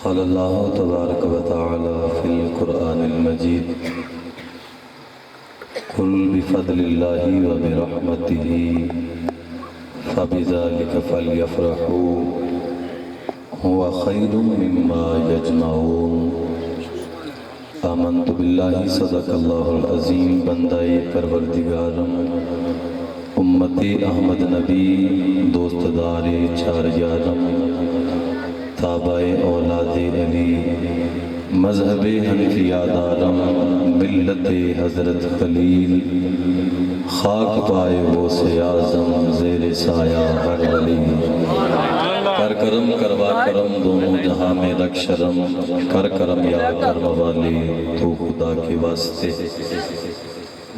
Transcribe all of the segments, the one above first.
قال الله تبارك وتعالى في القرآن المجيد قل بفضل الله وبرحمته فبذلك فليفرحوا هو خير مما يجمعون آمنت بالله صدق الله العظیم بندہ پروردگارم امت احمد نبی دوست دار چار یارم تابع اولاد علی مذہب حنفیہ دارم ملت حضرت خلیل خاک پائے وہ سے اعظم زیر سایہ ہر ولی کر کرم کروا کرم دونوں جہاں میں رکھ شرم کر کرم یا کرم والے تو خدا کے واسطے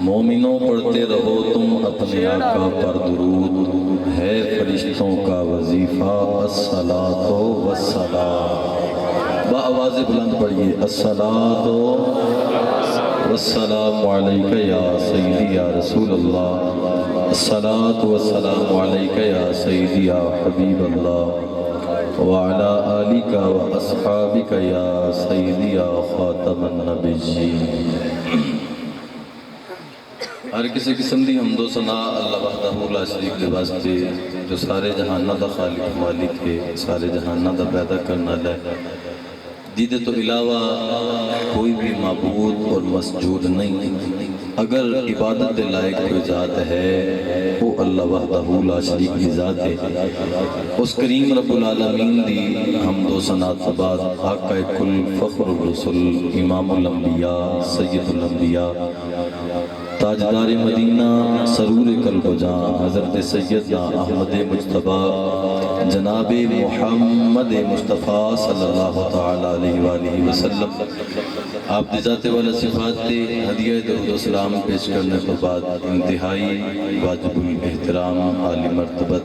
مومنوں پڑھتے رہو تم اپنے آقا پر درود ہے فرشتوں کا وظیفہ الصلاۃ والسلام بآواز بلند پڑھیے الصلاۃ والسلام علیک یا سیدی یا رسول اللہ الصلاۃ والسلام علیک یا سیدی یا حبیب اللہ وعلی آلک واصحابک یا سیدی یا خاتم النبیین۔ ہر کسی قسم دی حمد و ثنا اللہ وحدہ لا شریک دے واسطے جو سارے جہانہ دا خالق مالک ہے، سارے جہانہ دا پیدا کرنا ہے، جیدے تو علاوہ کوئی بھی معبود اور مسجود نہیں۔ اگر عبادت دے لائق کوئی ذات ہے وہ اللہ وحدہ لا شریک دی ذات ہے۔ اس کریم رب العالمین دی حمد و ثنا تو بعد آقا کل فخر الرسل امام الانبیاء سید الانبیاء تاجدار مدینہ سرور قلب و جاں حضرت سیدنا احمد مجتبیٰ جناب محمد مصطفیٰ صلی اللہ تعالیٰ علیہ وآلہ وسلم آپ دی ذات والا صفات تے ہدیہ درود و سلام پیش کرنے کے بعد انتہائی واجب الاحترام عالی مرتبت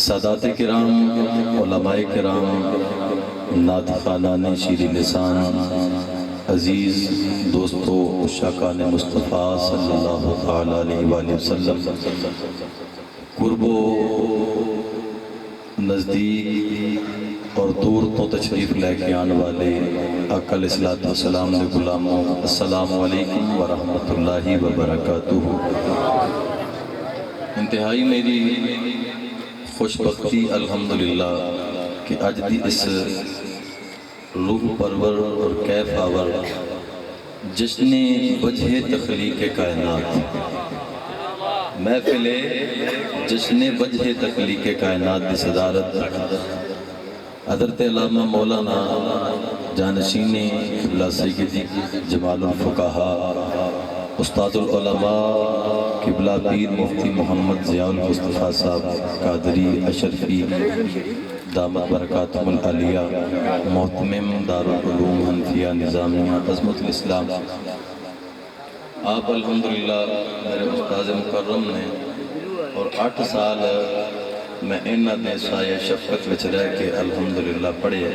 سادات کرام علماء کرام نعت خوانان شیر لسان عزیز دوستو عشاقان مصطفیٰ صلی اللہ تعالیٰ علیہ وآلہ وسلم قرب و نزدیک اور دور تو تشریف لے کے آنے والے آقا علیہ السلام دے غلاموں السلام علیکم ورحمت اللہ وبرکاتہ۔ انتہائی میری خوش بختی الحمدللہ کہ آج دی اس روح پرور اور کیف آور جشن وجہ تخلیق کائنات محفل جشن وجہ تخلیق کائنات دی صدارت حضرت علامہ مولانا جانشین قبلہ سیدی جمال الفقہا استاد العلماء قبلہ پیر مفتی محمد ضیاء المصطفیٰ صاحب قادری اشرفی دامت برکاتہم العالیہ محتمم دارالعلوم حنفیہ نظامیہ عظمت الاسلام آپ الحمدللہ میرے استاذ مکرم نے اور 8 سال میں انہاں دے سایہ شفقت وچ رہ کے الحمدللہ پڑھے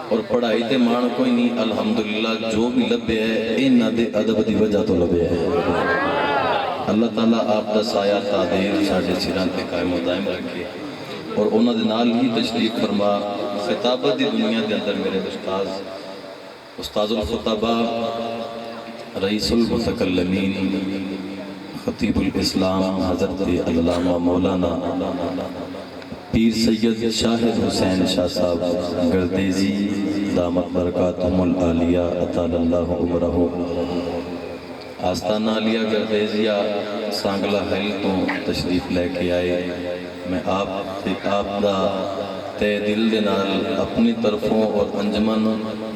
اور پڑھائی تے مان کوئی نہیں الحمدللہ جو بھی لبے ہے انہاں دے ادب دی وجہ تو لبے ہے۔ اللہ تعالیٰ آپ دا سایہ تعدیر ساڑھے سران تے قائم و دائم رکھے اور انہاں دے نال ہی تشریف فرما خطابت دی دنیا دے اندر میرے استاذ الخطابہ رئیس المتکلمین خطیب الاسلام حضرت علامہ مولانا پیر سید شاہد حسین شاہ صاحب گردیزی دامت برکاتہم العالیہ اطال اللہ عمرہ آستانہ علیہ گردیزیہ سانگلہ حیل تو تشریف لے کے آئے۔ میں آپ دا تے دل دے نال اپنی طرفوں اور انجمن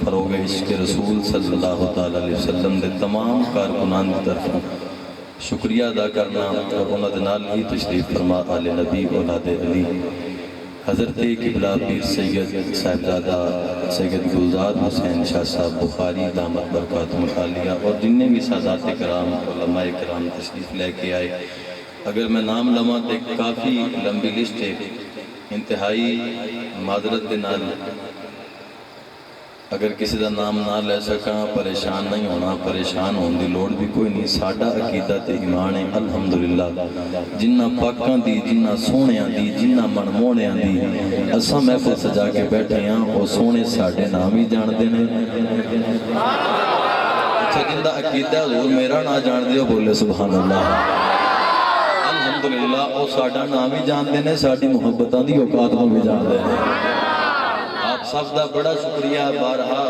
فروغ عشق رسول صلی اللہ علیہ وسلم دے تمام کارکنان دی طرفوں شکریہ ادا کرنا اور انہاں دے نال ہی تشریف فرما آل نبی اولاد علی حضرت قبلہ پیر سید صاحبزادہ سید گلزار حسین شاہ صاحب بخاری دامت برکاتہم العالیہ اور جنہیں بھی سادات کرام علماء کرام تشریف لے کے آئے۔ اگر میں نام لما تے کافی لمبی لسٹ ہے، انتہائی معذرت دے نال اگر کسی دا نام نہ لے سکاں پریشان نہیں ہونا، پریشان ہونے دی لوڑ بھی کوئی نہیں. ساڈا عقیدہ تے ایمان ہے الحمدللہ جنہ پاکاں دی، جنہ سونیاں دی، جنہ منمونیاں دی اساں محفل سجا کے بیٹھے ہیں، وہ سونے ساڈے نام ہی جان دے نے. اچھا جن دا عقیدہ حضور میرا نہ جان دیو بولے سبحان اللہ. الحمدللہ وہ ساڈا نام ہی جان دے نے، ساڈی محبتاں دی اوقات کو بھی جان دے نے. آپ سب دا بڑا شکریہ. بارہا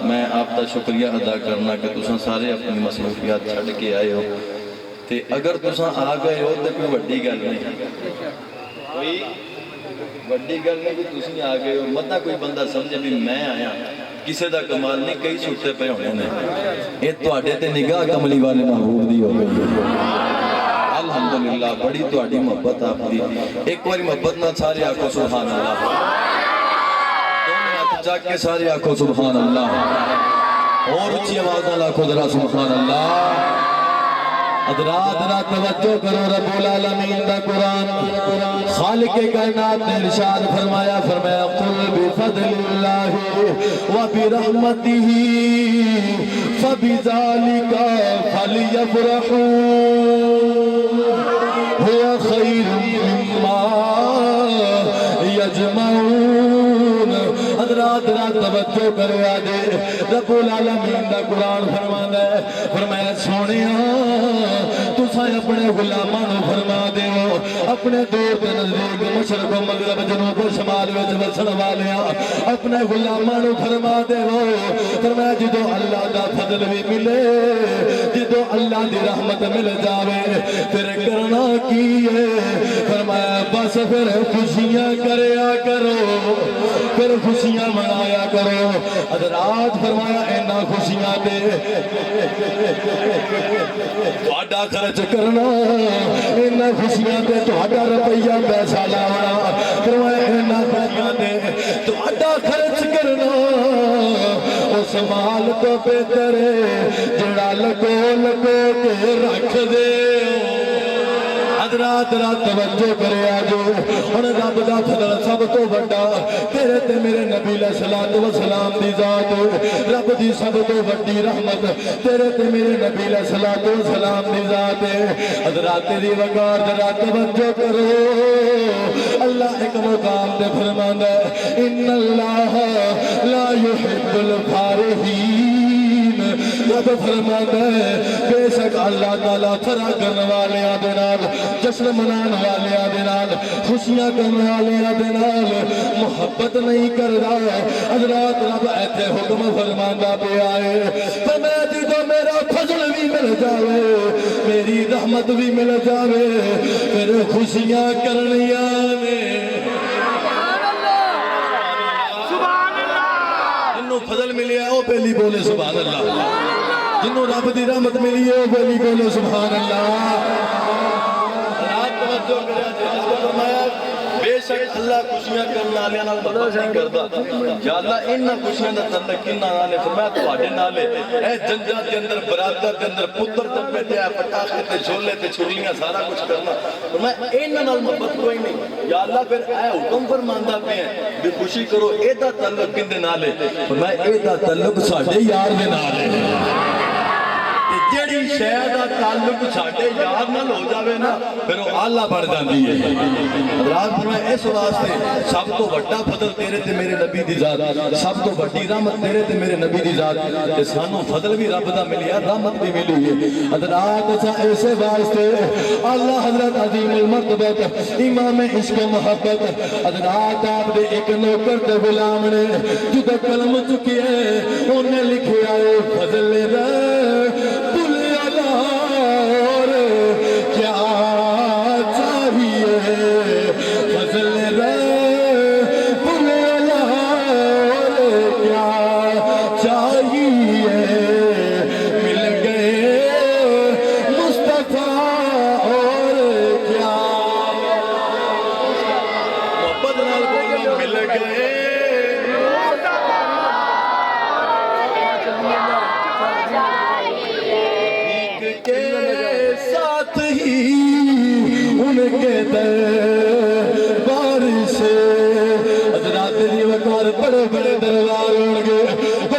میں آپ دا شکریہ ادا کرنا کہ تساں سارے اپنی مصروفیات چھڑ کے آئے ہو. تے اگر تساں آ گئے ہو تے کوئی وڈی گل نہیں، کوئی وڈی گل نہیں کہ تسیں آ گئے ہو. مطلب کوئی بندہ سمجھے بھی میں آیا، کسے دا کمال نہیں، کئی چھوٹے پہ ہونے نے. یہ تواڈے تے نگاہ کملی والے محبوب دی ہو گئی. الحمدللہ بڑی تواڈی محبت آپ دی. ایک باری محبت نہ سارے آکھو سبحان اللہ. جا کے سارے آکھو سبحان اللہ. اور اچھی آواز نہ لاکھو ذرا سبحان اللہ. حضرات ذرا توجہ کرو. رب العالمین دا قرآن خالق کائنات نے ارشاد فرمایا قل بفضل اللہ وبرحمتہ فبذالک فلیفرحوا هو خیر مما یجمعون. حضرات توجہ کرو. آجے رب العالمین دا قرآن فرمایا سونیاں تساں اپنے غلامانو فرما دیو، اپنے دور تے نزدیک مشرق و مغرب جنوب و شمال وچ وسن والیاں اپنے غلامانو فرما دیو. فرمایا جدو اللہ دا فضل بھی ملے، جدو اللہ دی رحمت مل جاوے پھر کرنا کی ہے. فرمایا بس پھر خوشیاں کریا کرو، پھر خوشیاں منایا کرو. حضرات فرمایا اینا خوشیاں دے تھوڑا خرچ کرنا، اینا خوشیاں دے تھوڑا روپیہ پیسہ لانا. فرمایا اینا خوشیاں دے تھوڑا خرچ کرنا. اس مال تو بہتر جڑا لگو لگو کے رکھ دے. حضرات توجہ کرے. آجو ہن رب دا فضل سب تو بڑا تیرے تے میرے نبی علیہ الصلوۃ والسلام دی ذات، رب دی سب تو بڑی رحمت تیرے تے میرے نبی علیہ الصلوۃ والسلام دی ذات. حضرات دی وقار ذرا توجہ کرو. اللہ ایک مقام تے فرماندا ہے ان اللہ لا يحب الفارحین. رب فرماتا ہے بے شک اللہ تعالیٰ فرح کرنے والے دے نال، جشن منان والے دے نال، خوشیاں کرنے والے دے نال محبت نہیں کر رہا. حضرات رب ایتھے حکم فرماندا پیا ہے فرمایا جدوں میرا فضل بھی مل جاوے، میری رحمت بھی مل جاوے پھر خوشیاں کرنیاں نے. فضل ملیا ہے وہ پہلی بولے سبحان اللہ. جنہوں رب دی رحمت ملی ہے وہ پہلی بولے سبحان اللہ. رات توجہ کریا بے شک اللہ خوشیاں کرنے والے نال محبت نہیں کردا. یا اللہ انہاں خوشیاں دا تعلق کنا نال ہے. فرمایا تواڈے نال ہے. اے جنجاں دے اندر برادر دے اندر پتر ٹپے تے پٹاخے تے جھولے تے چھریاں سارا کچھ کرنا. فرمایا انہاں نال محبت کوئی نہیں. یا اللہ پھر اے حکم فرماندا پے ہیں بھی خوشی کرو. اے دا تعلق کندے نال ہے؟ فرمایا اے دا تعلق ساڈے یار دے نال ہے. جیڑی شے دا تعلق ساڈے یار نال ہو جاوے نا پھر وہ آلہ بڑھ جاندی ہے. حضرات فرمایا اس واسطے سب تو بڑا فضل تیرے تے میرے نبی دی ذات، سب تو بڑی رحمت تیرے تے میرے نبی دی ذات کہ سانو فضل بھی رب دا ملیا، رحمت بھی ملی ہے. حضرات ایسے واسطے اللہ حضرت عظیم المرتبت امام عشق و محبت حضرات آپ دے ایک نوکر تے غلام نے جدو قلم چکی ہے انہیں لکھیا ہے فضل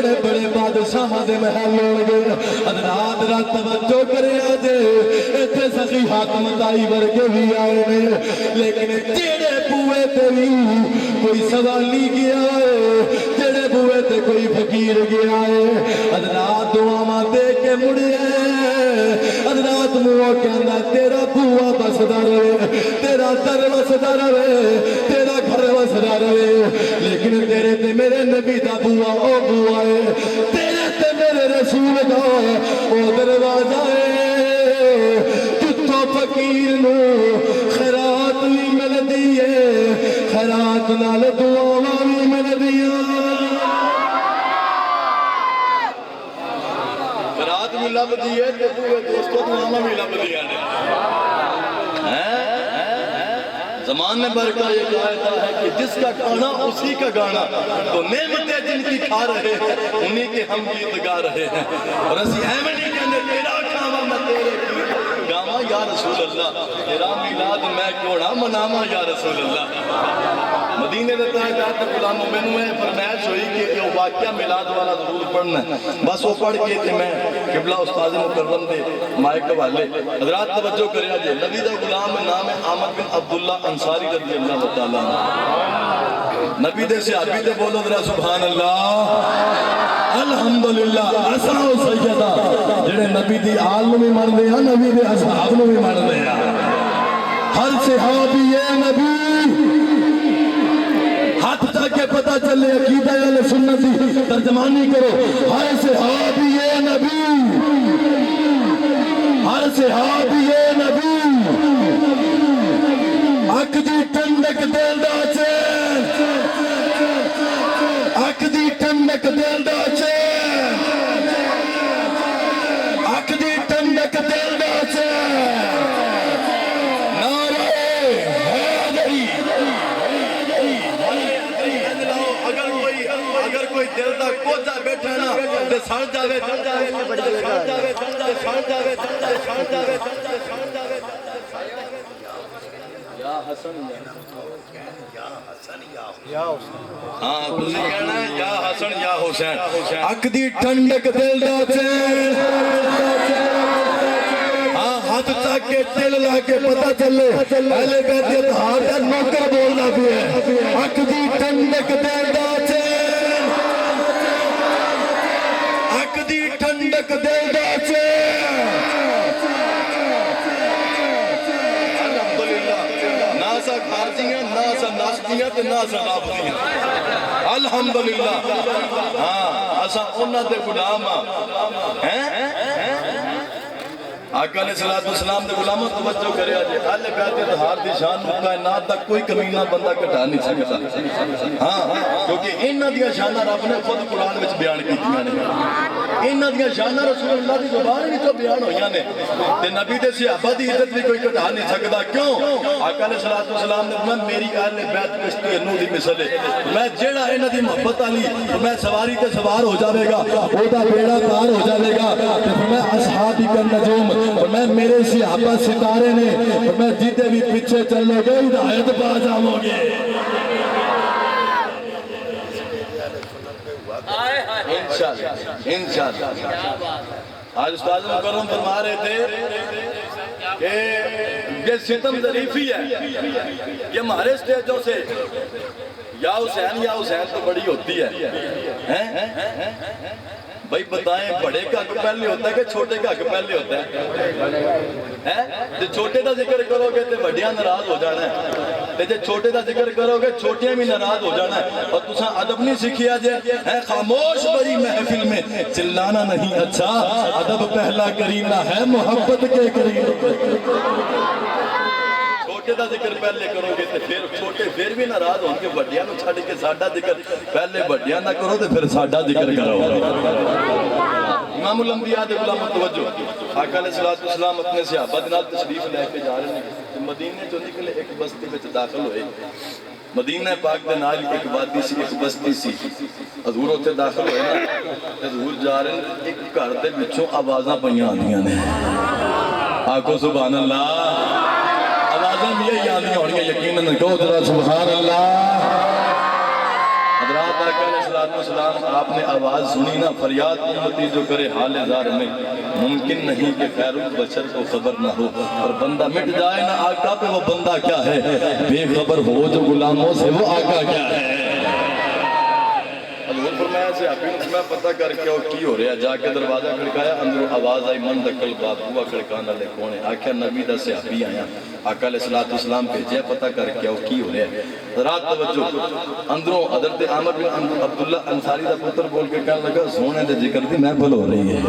بڑے بڑے بادشاہ دے محل ہون گے حضرات را توجہ کرے آجے ایتھے سخی حاتم تائی ورگے بھی آئے نے لیکن جیڑے بوئے تے بھی کوئی سوالی گیا ہے جیڑے بوئے تے کوئی فقیر گیا ہے حضرات دعاواں دے کے مڑے حضرات موہ کہنا تیرا بوا بسدا رہے تیرا در وسدا رہے تیرا گھر وسدا رہے لیکن تیرے تے میرے نبی دا بوا او بوا ہے تیرے تے میرے رسول دا او دروازہ ہے جتوں فقیر نو خیرات بھی مل دیئے خیرات نال دعاواں بھی مل دیئے خیرات بھی لب دیئے تے بوئے دوستوں دعاواں بھی لب دیئے زمان میں برکہ یہ قاعدہ ہے کہ جس کا کھانا اسی کا گانا تو نعمتیں جن کی کھا رہے ہیں انہی کے ہم گیت گا رہے ہیں اور اسی احمدی کہنے تیرا کھاوا میں تیرے گیت گاوا یا رسول اللہ تیرا میلاد میں کیوں نہ مناوا یا رسول اللہ مدینے دیتا ہے جاتا غلاموں میں نے فرمائش ہوئی کہ یہ واقعہ میلاد والا ضرور پڑھنا ہے بس وہ پڑھ کے کہ میں قبلہ استاذ مکرم دے مائک والے حضرات توجہ کریا جے نبی دا غلام نام ہے احمد بن عبداللہ انصاری رضی اللہ تعالیٰ نبی دے صحابی دے بولو ذرا سبحان اللہ الحمدللہ اسا و سیدہ جڑے نبی دی آل نو بھی من دے ہیں نبی دے اصحاب نو بھی من دے ہیں ہر صحابی نبی ہاتھ تک کے پتہ چلے عقیدہ اہل سنت دی ترجمانی کرو ہر صحابی نبی ہر صحابی نبی اک دی ٹھنڈک دل دا چین اک دی ٹھنڈک دل دا چین اک دی ٹھنڈک دل دا چین نعرہ حیدری اگر کوئی دل دا کوچا بیٹھا نا تے سڑ جاوے سڑ جاوے سڑ جاوے سڑ جاوے سڑ جاوے یا حسن ہاں کسی کہنا ہے یا حسن یا حسین اک دی ٹھنڈک دل دا چین ہاں ہاتھ چاک کے دل لا کے پتہ چلے اہل بیت اتحاد کا نوکر بولنا بھی ہے اک دی ٹھنڈک دل دا چین اک دی ٹھنڈک دل دا چین ناسا خارجیاں ناسا ناشتیاں تے ناسا رابطیاں الحمدللہ ہاں اسا انہاں دے غلام ہیں آقا علیہ السلام دے غلاموں توجہ کرے آجے اہل بیت اتحاد دی شان کائنات تک کوئی کمینہ بندہ کٹا نہیں سکتا ہاں کیونکہ انہاں دیاں شانہ رب نے خود قرآن وچ بیان کیتیاں نے انہاں دیاں شانہ رسول اللہ دی زبان وچ بیان ہویاں نے تے نبی دے صحابہ دی عزت بھی کوئی کٹا نہیں سکدا کیوں آقا علیہ السلام نے فرمایا میری اہل بیت کشتی نوح دی مثل ہے میں جیڑا انہاں دی محبت علی میں سواری تے سوار ہو جاوے گا او دا بیڑا پار ہو جاوے گا تے فرمایا اصحابی کا نجوم فرمایا میرے صحابہ ستارے نے فرمایا جیتے بھی پیچھے چلو گے ہدایت پا جاؤ گے انشاءاللہ آج استاد مکرم فرما رہے تھے کہ یہ ستم ظریفی ہے یہ ہمارے سٹیجوں سے یا حسین تو بڑی ہوتی ہے بھائی بتائیں بڑے کا حق پہلے ہوتا ہے کہ چھوٹے کا حق پہلے ہوتا ہے جو چھوٹے دا ذکر کرو گے تو بڑیاں ناراض ہو جانا ہے جو چھوٹے دا ذکر کرو گے چھوٹیاں بھی ناراض ہو جانا ہے اور تساں ادب نہیں سیکھیا جے خاموش بڑی محفل میں چلانا نہیں اچھا ادب پہلا کرینہ ہے محبت کے کرینہ چھوٹے دا ذکر پہلے کرو گے تو پھر چھوٹے پھر بھی ناراض ہوں گے بڑیاں نو چھڑ کے ساڈا ذکر پہلے بڑیاں نہ کرو تو پھر ساڈا ذکر کرو امام الانبیاء دے غلام توجہ آقا علیہ السلام اپنے صحابہ دے نال تشریف لے کے جا رہے ہیں مدینے چوں نکلے ایک بستی وچ داخل ہوئے مدینہ پاک دے نال ایک وادی سی ایک بستی سی حضور اوتھے داخل ہوئے نا حضور جا رہے ہیں ایک گھر دے وچوں آوازاں پئیاں آندیاں نے آکھو سبحان اللہ آوازاں بھی یہی آندیاں ہونیاں یقیناً کہو ذرا سبحان اللہ جناب آقا علیہ السلام آپ نے آواز سنی نا، فریاد امتی جو کرے حال زار میں، ممکن نہیں کہ خیر البشر کو خبر نہ ہو، اور بندہ مٹ جائے نا آقا پہ وہ بندہ کیا ہے، بے خبر ہو جو غلاموں سے وہ آقا کیا ہے۔ حضور فرمایا سے آپ میں پتہ کر کے وہ کی ہو رہا، جا کے دروازہ کھڑکایا، اندروں آواز آئی من دکل باب ہوا کھڑکانا لے کونے، آکھیا نبی دا صحابی آیا، آقا علیہ السلام بھیجے پتہ کر کے وہ کی ہو رہا۔ رات توجہ، اندروں حضرت عامر بن عبداللہ انصاری دا پتر بول کے کہنے لگا سونے دے ذکر دی محفل ہو رہی ہے،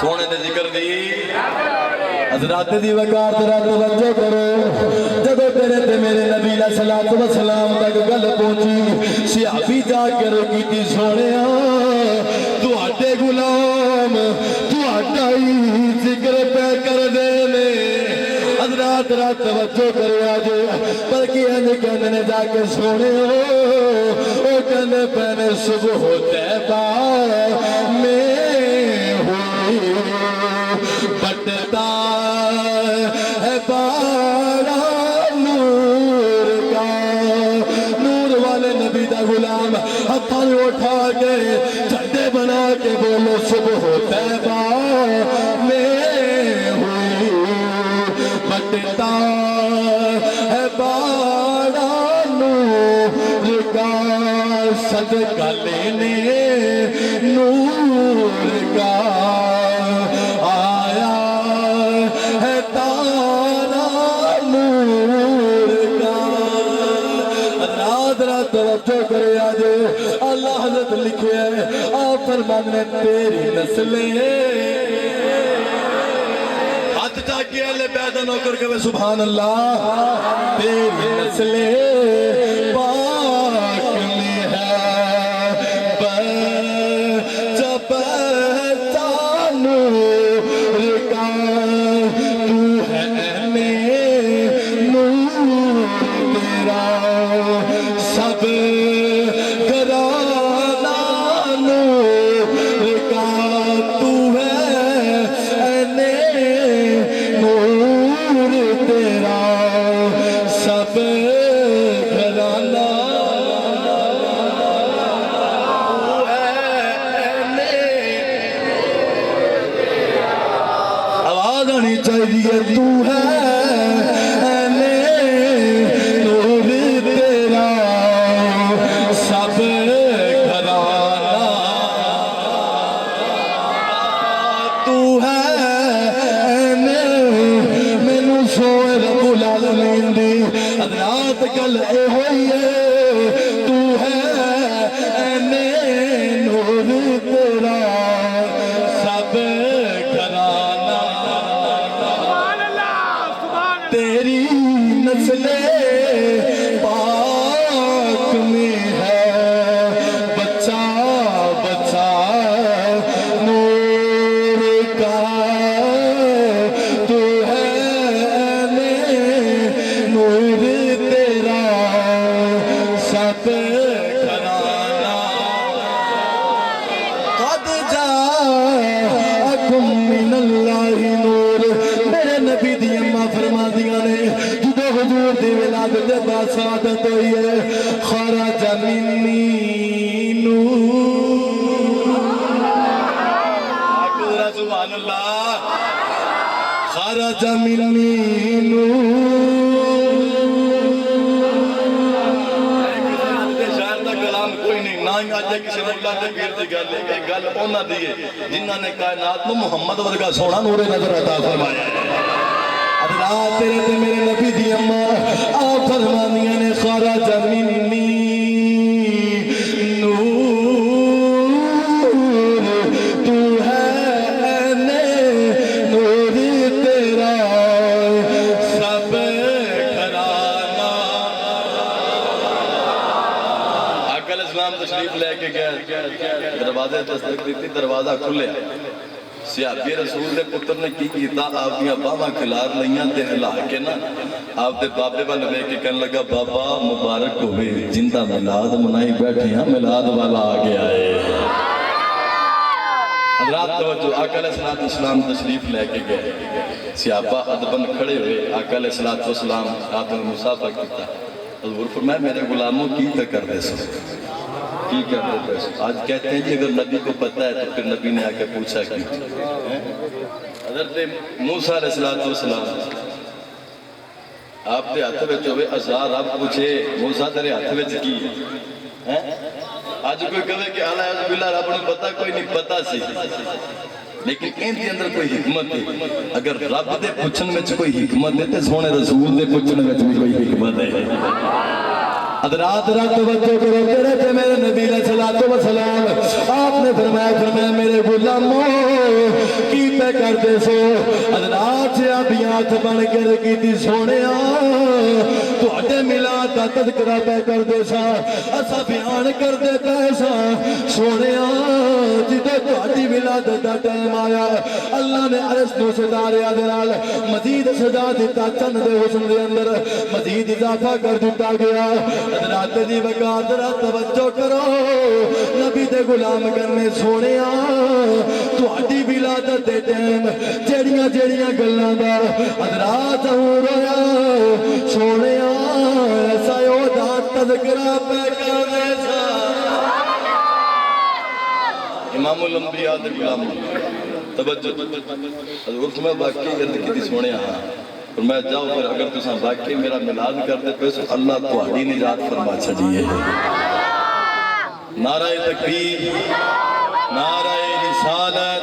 سونے دے ذکر دی حضرات دی وقار ترا توجہ کرو، جب تیرے تے میرے نبی علیہ السلام تک گل پہنچی، صحابی جا کے روکی تھی سونیا تو ہٹے غلام تو ہٹائی ذکر پہ کر دے لے۔ حضرات رات توجہ کرے آجے بلکہ انہیں کہنے نے جا کے سونے ہو، او کہنے پہنے صبح تیبہ میں ہوئی بٹتا ہے بارا نور کا، نور والے نبی دا غلام ہتھاں اٹھا کے جھنڈے بنا کے بولو صبح تیبہ میں ہوئی بٹتا ہے بارا نور کا، صدقہ لینے نور کا آیا ہے تارا نور کا۔ رات رات توجہ کرے آجے اللہ حضرت لکھے ہے آپ فرمانے تیری نسلیں ہاتھ چاکے اہل پیدا نہ کر کے سبحان اللہ، تیری نسلیں پاک میں ہے جب نور کا، تو ہے میں نور تیرا سب گھرانہ نور کا، تو ہے نور تیرا سب گھرانہ چاہیے، تو ہے نور تیرا سب گھرانہ، تو ہے مینوں سوئے رب العالمین دی حضرات گل اے ہوئی ہے، تو ہے نور تیرا سب گھرانہ، تیری نسلیں پاک میں ہے بچہ بچہ نور کا، تو ہے نور تیرا سب گھرانہ، قد جاءکم من اللہ نور، میرے نبی دی اماں فرما دیا نے جدو حضور دی ولادت دے بعد سعادت ہوئی ہے، خرج منی نور، سبحان اللہ، خرج منی نور، شاعر دا کلام کوئی نہیں، نہ ہی آج کسی مولا دے پیر دی گل ہے، گل اونا دیئے جنہاں نے کائنات میں محمد ورگا سونا نور نظر عطا فرمایا ہے۔ اللہ تیرے تے میرے نبی دی اماں آپ فرمانیاں نے خرج منی نور، تو ہے نور تیرا سب گھرانہ۔ آقا علیہ السلام تشریف لے کے گئے، دروازے دستک دیتی، دروازہ کھلے، صحابی رسول دے پتر نے کی کیتا، آپ دیا بابا کھلار لیاں تے ہلا کے نا آپ دے بابے والے لے کے کہنے لگا بابا مبارک ہوئے جندہ ملاد منائی بیٹھے ہیں، ملاد والا آگے آئے۔ حضرات توجہ، آقا علیہ السلام تشریف لے کے گئے، صحابہ ادبن کھڑے ہوئے، آقا علیہ السلام آپ نے مصافحہ کیتا، حضور فرمایا میرے غلاموں کی تکر دے سو، کی کرتے تھے آج کہتے ہیں کہ اگر نبی کو پتہ ہے تو پھر نبی نے آ کے پوچھا کہ حضرت موسیٰ علیہ السلام آپ دے ہاتھ وچ ہوئے ازار آپ پوچھے موسیٰ تیرے ہاتھ وچ کی ہے آج کوئی کہے کہ اعلیٰ باللہ رب نے پتہ کوئی نہیں پتہ سی لیکن ان کے اندر کوئی حکمت ہے اگر رب دے پوچھن میں کوئی حکمت ہے تو سونے رسول دے پوچھن میں بھی کوئی حکمت ہے حضرات رات توجہ کرو تیرے تے میرے نبی علیہ السلام آپ نے فرمایا میرے غلاموں کی پہ کرتے سو حضرات سے ابیات بن کر کی سونیا تواڈے میلاد دا تذکرہ پہ کردے سا اسا بیان کردے پے سا سونیا جدوں تواڈی میلاد دا ٹائم آیا اللہ نے عرش نو ستاریاں دے نال مزید سجا دیتا چند دے حسن دے اندر مزید اضافہ کر دیتا گیا حضرات دی وقار ذرا توجہ کرو نبی دے غلام کرنے سونیا تواڈی ولادت دے ٹائم جڑیاں جڑیاں گلاں دا حضرات ظہور ہویا سونیا ایسا او دا تذکرہ پہ کردے سا امام الانبیاء دے غلام توجہ حضرت میں واقعی عرض کی سونے ہاں اور میں جاؤ پھر اگر تساں واقعی میرا میلاد کر دے پہ اللہ تہاڈی نجات فرما چھڈیے نعرہ تکبیر نعرہ رسالت